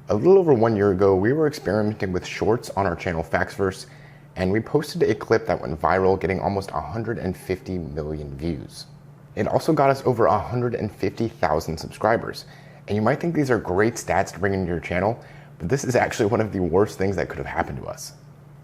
A little over 1 year ago, we were experimenting with shorts on our channel Faxverse, and we posted a clip that went viral, getting almost 150 million views. It also got us over 150,000 subscribers. And you might think these are great stats to bring into your channel, but this is actually one of the worst things that could have happened to us.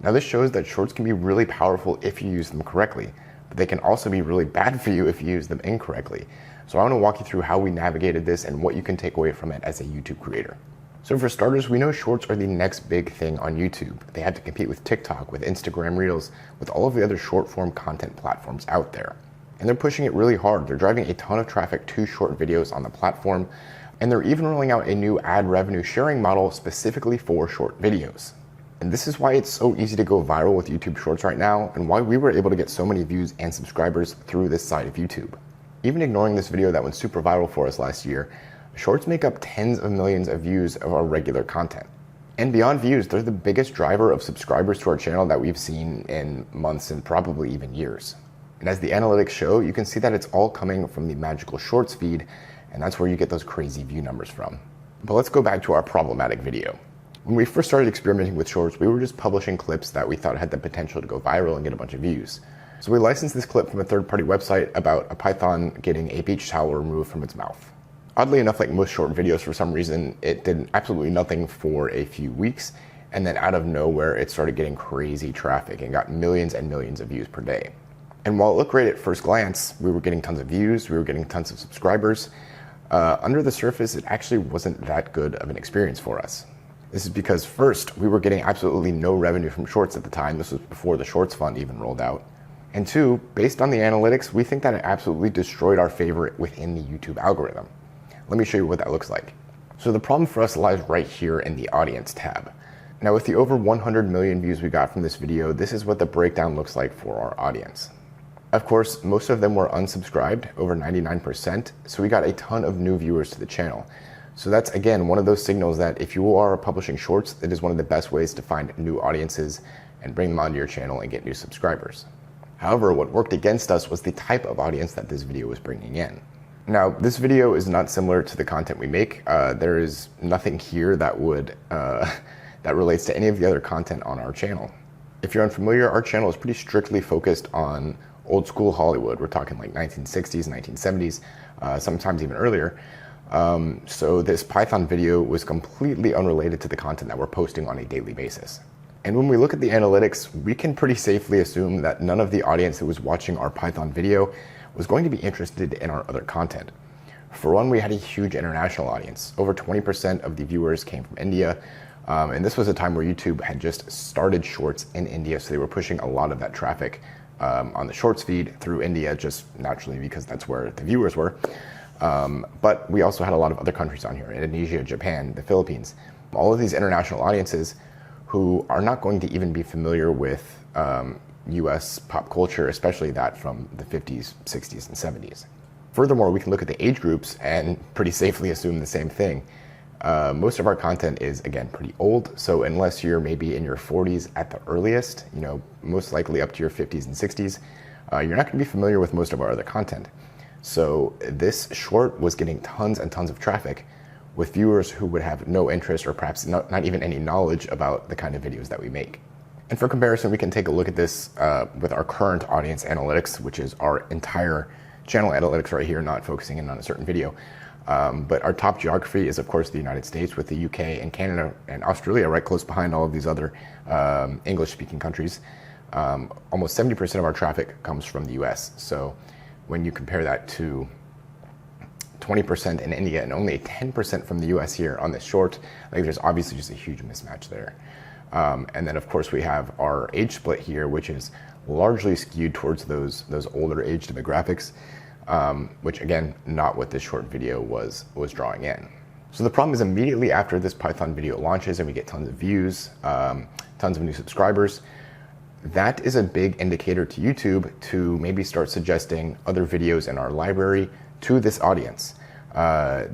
Now this shows that shorts can be really powerful if you use them correctly, but they can also be really bad for you if you use them incorrectly. So I want to walk you through how we navigated this and what you can take away from it as a YouTube creator. So for starters, we know shorts are the next big thing on YouTube. They had to compete with TikTok, with Instagram Reels, with all of the other short form content platforms out there. And they're pushing it really hard. They're driving a ton of traffic to short videos on the platform, and they're even rolling out a new ad revenue sharing model specifically for short videos. And this is why it's so easy to go viral with YouTube Shorts right now, and why we were able to get so many views and subscribers through this side of YouTube. Even ignoring this video that went super viral for us last year, shorts make up tens of millions of views of our regular content. And beyond views, they're the biggest driver of subscribers to our channel that we've seen in months and probably even years. And as the analytics show, you can see that it's all coming from the magical shorts feed, and that's where you get those crazy view numbers from. But let's go back to our problematic video. When we first started experimenting with shorts, we were just publishing clips that we thought had the potential to go viral and get a bunch of views. So we licensed this clip from a third-party website about a python getting a beach towel removed from its mouth. Oddly enough, like most short videos, for some reason, it did absolutely nothing for a few weeks, and then out of nowhere, it started getting crazy traffic and got millions and millions of views per day. And while it looked great at first glance, we were getting tons of views, we were getting tons of subscribers, under the surface, it actually wasn't that good of an experience for us. This is because first, we were getting absolutely no revenue from shorts at the time. This was before the Shorts Fund even rolled out. And two, based on the analytics, we think that it absolutely destroyed our favorite within the YouTube algorithm. Let me show you what that looks like. So the problem for us lies right here in the audience tab. Now with the over 100 million views we got from this video, this is what the breakdown looks like for our audience. Of course, most of them were unsubscribed, over 99%, so we got a ton of new viewers to the channel. So that's, again, one of those signals that if you are publishing shorts, it is one of the best ways to find new audiences and bring them onto your channel and get new subscribers. However, what worked against us was the type of audience that this video was bringing in. Now, this video is not similar to the content we make. There is nothing here that would that relates to any of the other content on our channel. If you're unfamiliar, our channel is pretty strictly focused on old school Hollywood. We're talking like 1960s, 1970s, sometimes even earlier. So this Python video was completely unrelated to the content that we're posting on a daily basis. And when we look at the analytics, we can pretty safely assume that none of the audience who was watching our Python video was going to be interested in our other content. For one, we had a huge international audience. Over 20% of the viewers came from India. And this was a time where YouTube had just started shorts in India, so they were pushing a lot of that traffic on the shorts feed through India, just naturally because that's where the viewers were. But we also had a lot of other countries on here: Indonesia, Japan, the Philippines. All of these international audiences who are not going to even be familiar with US pop culture, especially that from the 50s, 60s, and 70s. Furthermore, we can look at the age groups and pretty safely assume the same thing. Most of our content is, again, pretty old, so unless you're maybe in your 40s at the earliest, most likely up to your 50s and 60s, you're not going to be familiar with most of our other content. So this short was getting tons and tons of traffic with viewers who would have no interest or perhaps not even any knowledge about the kind of videos that we make. And for comparison, we can take a look at this with our current audience analytics, which is our entire channel analytics right here, not focusing in on a certain video. But our top geography is, of course, the United States, with the UK and Canada and Australia right close behind all of these other English-speaking countries. Almost 70% of our traffic comes from the US. So when you compare that to 20% in India and only 10% from the US here on this short, like, there's obviously just a huge mismatch there. And then, of course, we have our age split here, which is largely skewed towards those older age demographics, which, again, not what this short video was drawing in. So the problem is, immediately after this Python video launches and we get tons of views, tons of new subscribers, that is a big indicator to YouTube to maybe start suggesting other videos in our library to this audience.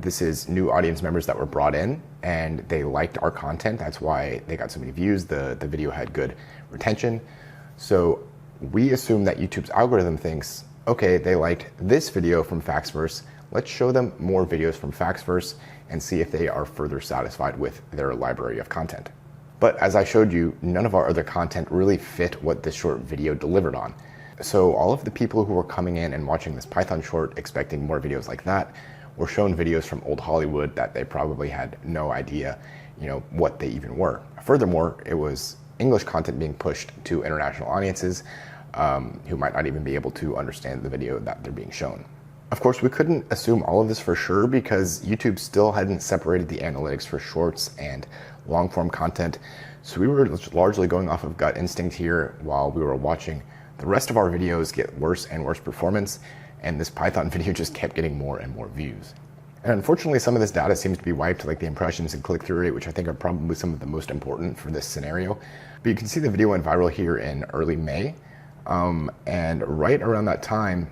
This is new audience members that were brought in and they liked our content. That's why they got so many views. The video had good retention. So we assume that YouTube's algorithm thinks, okay, they liked this video from Faxverse. Let's show them more videos from Faxverse and see if they are further satisfied with their library of content. But as I showed you, none of our other content really fit what this short video delivered on. So all of the people who were coming in and watching this Python short expecting more videos like that were shown videos from old Hollywood that they probably had no idea, what they even were. Furthermore, it was English content being pushed to international audiences who might not even be able to understand the video that they're being shown. Of course, we couldn't assume all of this for sure because YouTube still hadn't separated the analytics for shorts and long form content. So we were largely going off of gut instinct here while we were watching the rest of our videos get worse and worse performance, and this Python video just kept getting more and more views. And unfortunately, some of this data seems to be wiped, like the impressions and click-through rate, which I think are probably some of the most important for this scenario. But you can see the video went viral here in early May, and right around that time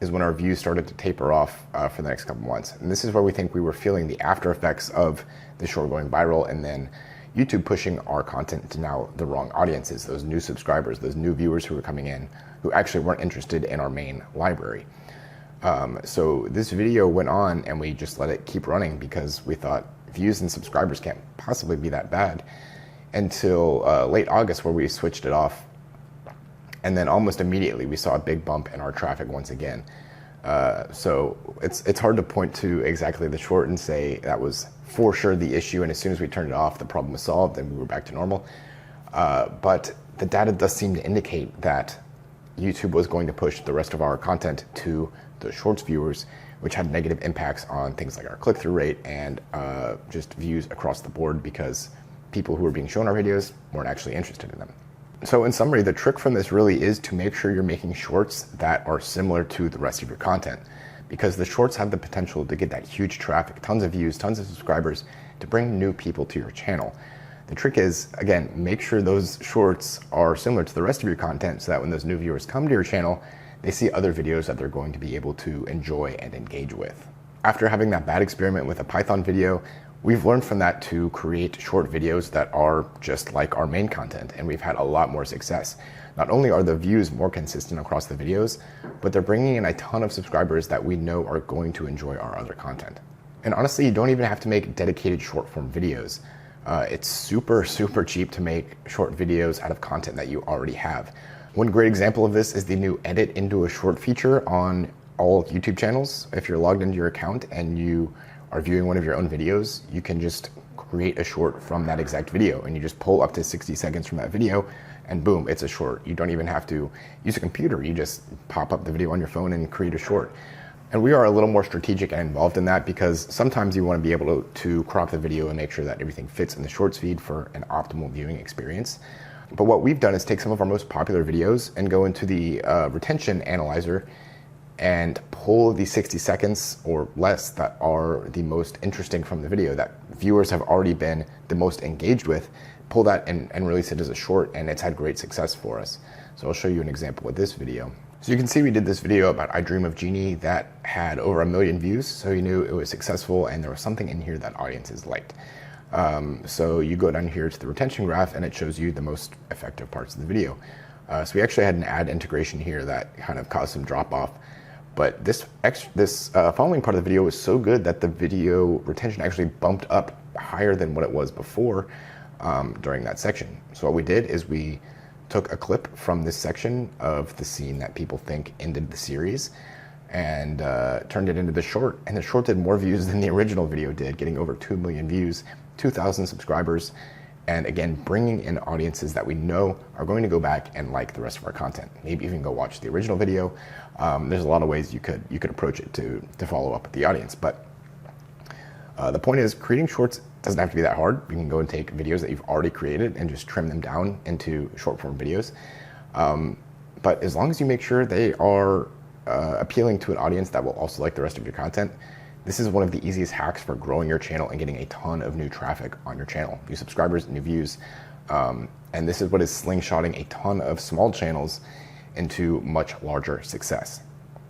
is when our views started to taper off for the next couple months. And this is where we think we were feeling the after effects of the short going viral, and then YouTube pushing our content to now the wrong audiences, those new subscribers, those new viewers who were coming in, who actually weren't interested in our main library. So this video went on and we just let it keep running because we thought views and subscribers can't possibly be that bad, until late August, where we switched it off. And then almost immediately we saw a big bump in our traffic once again. So it's hard to point to exactly the short and say that was for sure the issue, and as soon as we turned it off, the problem was solved and we were back to normal. But the data does seem to indicate that YouTube was going to push the rest of our content to the shorts viewers, which had negative impacts on things like our click-through rate and just views across the board, because people who were being shown our videos weren't actually interested in them. So in summary, the trick from this really is to make sure you're making shorts that are similar to the rest of your content, because the shorts have the potential to get that huge traffic, tons of views, tons of subscribers, to bring new people to your channel. The trick is, again, make sure those shorts are similar to the rest of your content so that when those new viewers come to your channel, they see other videos that they're going to be able to enjoy and engage with. After having that bad experiment with a Python video, we've learned from that to create short videos that are just like our main content, and we've had a lot more success. Not only are the views more consistent across the videos, but they're bringing in a ton of subscribers that we know are going to enjoy our other content. And honestly, you don't even have to make dedicated short form videos. It's super cheap to make short videos out of content that you already have. One great example of this is the new edit into a short feature on all YouTube channels. If you're logged into your account and you are viewing one of your own videos, you can just create a short from that exact video, and you just pull up to 60 seconds from that video, and boom, it's a short. You don't even have to use a computer. You just pop up the video on your phone and create a short. And we are a little more strategic and involved in that, because sometimes you want to be able to crop the video and make sure that everything fits in the shorts feed for an optimal viewing experience. But what we've done is take some of our most popular videos and go into the retention analyzer and pull the 60 seconds or less that are the most interesting from the video, that viewers have already been the most engaged with, pull that and release it as a short, and it's had great success for us. So I'll show you an example with this video. So you can see we did this video about I Dream of Genie that had over 1 million views, so you knew it was successful and there was something in here that audiences liked. So you go down here to the retention graph and it shows you the most effective parts of the video. So we actually had an ad integration here that kind of caused some drop off, but this following part of the video was so good that the video retention actually bumped up higher than what it was before during that section. So what we did is we took a clip from this section of the scene that people think ended the series and turned it into the short, and the short did more views than the original video did, getting over 2 million views, 2,000 subscribers, and again, bringing in audiences that we know are going to go back and like the rest of our content. Maybe even go watch the original video. There's a lot of ways you could approach it to follow up with the audience, but the point is, creating shorts doesn't have to be that hard. You can go and take videos that you've already created and just trim them down into short form videos. But as long as you make sure they are appealing to an audience that will also like the rest of your content, this is one of the easiest hacks for growing your channel and getting a ton of new traffic on your channel, new subscribers, new views. And this is what is slingshotting a ton of small channels into much larger success.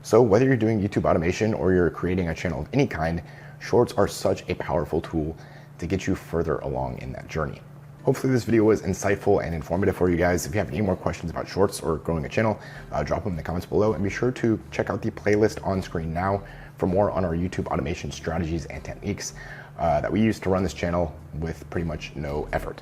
So whether you're doing YouTube automation or you're creating a channel of any kind, shorts are such a powerful tool to get you further along in that journey. Hopefully this video was insightful and informative for you guys. If you have any more questions about shorts or growing a channel, drop them in the comments below, and be sure to check out the playlist on screen now for more on our YouTube automation strategies and techniques that we use to run this channel with pretty much no effort.